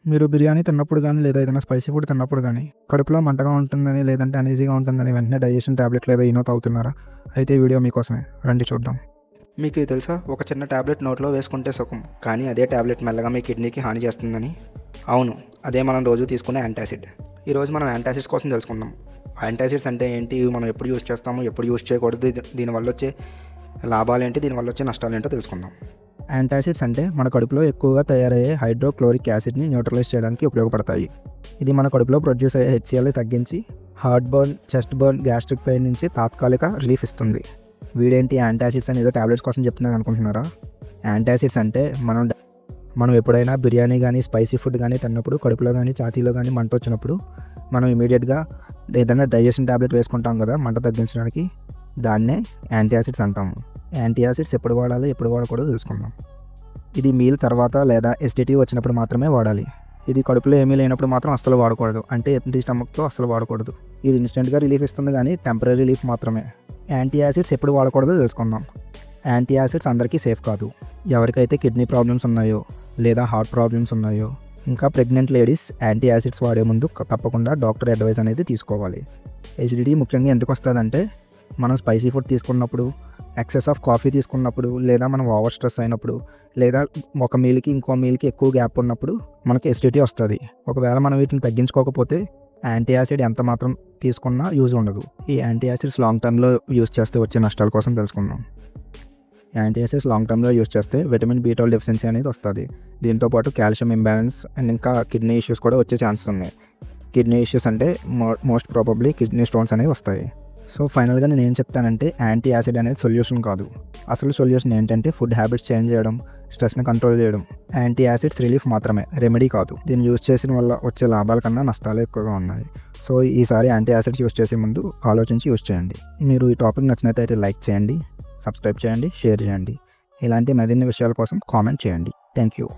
మీరు బిర్యానీ తిన్నప్పుడు గానీ, లేదా ఏదైనా స్పైసీ ఫుడ్ తిన్నప్పుడు గానీ, కడుపులో మంటగా ఉంటుందని, లేదంటే అనీజీగా ఉంటుందని వెంటనే డైజెషన్ టాబ్లెట్ లేదా ఇనో తాగుతున్నారా? అయితే ఈ వీడియో మీకోసమే. రండి చూద్దాం. మీకు ఇది తెలుసా? ఒక చిన్న టాబ్లెట్ నోట్లో వేసుకుంటే సుఖం, కానీ అదే టాబ్లెట్ మెల్లగా మీ కిడ్నీకి హాని చేస్తుందని. అవును, అదే మనం రోజు తీసుకునే యాంటాసిడ్. ఈరోజు మనం యాంటాసిడ్స్ కోసం తెలుసుకుందాం. యాంటాసిడ్స్ అంటే ఏంటి, ఇవి మనం ఎప్పుడు యూజ్ చేస్తాము, ఎప్పుడు యూజ్ చేయకూడదు, దీనివల్ల వచ్చే లాభాలు ఏంటి, దీనివల్ల వచ్చే నష్టాలు ఏంటో తెలుసుకుందాం. యాంటాసిడ్స్ అంటే మన కడుపులో ఎక్కువగా తయారయ్యే హైడ్రోక్లోరిక్ యాసిడ్ని న్యూట్రలైజ్ చేయడానికి ఉపయోగపడతాయి. ఇది మన కడుపులో ప్రొడ్యూస్ అయ్యే హెచ్సిఎల్ని తగ్గించి heart burn, chest burn, gastric pain నుంచి తాత్కాలిక రిలీఫ్ ఇస్తుంది. వీడేంటి యాంటాసిడ్స్ అని ఏదో టాబ్లెట్స్ కోసం చెప్తున్నాను అనుకుంటున్నారా? యాంటాసిడ్స్ అంటే మనం ఎప్పుడైనా బిర్యానీ కానీ, స్పైసీ ఫుడ్ కానీ తిన్నప్పుడు కడుపులో కానీ, ఛాతీలో కానీ మంట వచ్చినప్పుడు మనం ఇమీడియట్గా ఏదైనా డైజెషన్ టాబ్లెట్ వేసుకుంటాం కదా మంట తగ్గించడానికి, దాన్నే యాంటాసిడ్స్ అంటాము. యాంటాసిడ్స్ ఎప్పుడు వాడాలి, ఎప్పుడు వాడకూడదో తెలుసుకుందాం. ఇది మీల్ తర్వాత లేదా ఎసిడిటీ వచ్చినప్పుడు మాత్రమే వాడాలి. ఇది కడుపులో ఏమీ లేనప్పుడు మాత్రం అస్సలు వాడకూడదు. అంటే ఎంప్టీ స్టమక్తో అస్సలు వాడకూడదు. ఇది ఇన్స్టెంట్గా రిలీఫ్ ఇస్తుంది కానీ టెంపరీ రిలీఫ్ మాత్రమే. యాంటాసిడ్స్ ఎప్పుడు వాడకూడదో తెలుసుకుందాం. యాంటాసిడ్స్ అందరికీ సేఫ్ కాదు. ఎవరికైతే కిడ్నీ ప్రాబ్లమ్స్ ఉన్నాయో, లేదా హార్ట్ ప్రాబ్లమ్స్ ఉన్నాయో, ఇంకా ప్రెగ్నెంట్ లేడీస్ యాంటాసిడ్స్ వాడే ముందు తప్పకుండా డాక్టర్ అడ్వైస్ అనేది తీసుకోవాలి. ఎసిడిటీ ముఖ్యంగా ఎందుకు వస్తుందంటే, మనం స్పైసీ ఫుడ్ తీసుకున్నప్పుడు, ఎక్సెస్ ఆఫ్ కాఫీ తీసుకున్నప్పుడు, లేదా మనం ఓవర్ స్ట్రెస్ అయినప్పుడు, లేదా ఒక మీల్కి ఇంకో మీల్కి ఎక్కువ గ్యాప్ ఉన్నప్పుడు మనకి ఎసిడిటీ వస్తుంది. ఒకవేళ మనం వీటిని తగ్గించుకోకపోతే యాంటాసిడ్ ఎంత మాత్రం తీసుకున్నా యూజ్ ఉండదు. ఈ యాంటాసిడ్స్ లాంగ్ టర్మ్లో యూజ్ చేస్తే వచ్చే నష్టాల కోసం తెలుసుకుందాం. యాంటాసిడ్స్ లాంగ్ టర్మ్లో యూజ్ చేస్తే విటమిన్ B12 డెఫిషియన్సీ అనేది వస్తుంది. దీంతోపాటు కాల్షియం ఇంబ్యాలెన్స్ అండ్ ఇంకా కిడ్నీ ఇష్యూస్ కూడా వచ్చే ఛాన్సెస్ ఉన్నాయి. కిడ్నీ ఇష్యూస్ అంటే మోస్ట్ ప్రాబబ్లీ కిడ్నీ స్టోన్స్ అనేవి వస్తాయి. సో ఫైనల్గా నేను ఏం చెప్తానంటే, యాంటాసిడ్ అనేది సొల్యూషన్ కాదు. అసలు సొల్యూషన్ ఏంటంటే ఫుడ్ హ్యాబిట్స్ చేంజ్ చేయడం, స్ట్రెస్ని కంట్రోల్ చేయడం. యాంటాసిడ్స్ రిలీఫ్ మాత్రమే, రెమెడీ కాదు. దీన్ని యూజ్ చేసిన వల్ల వచ్చే లాభాల కన్నా నష్టాలు ఎక్కువగా ఉన్నాయి. సో ఈసారి యాంటాసిడ్స్ యూజ్ చేసే ముందు ఆలోచించి యూజ్ చేయండి. మీరు ఈ టాపిక్ నచ్చినట్లయితే లైక్ చేయండి, సబ్స్క్రైబ్ చేయండి, షేర్ చేయండి. ఇలాంటి మరిన్ని విషయాల కోసం కామెంట్ చేయండి. Thank you.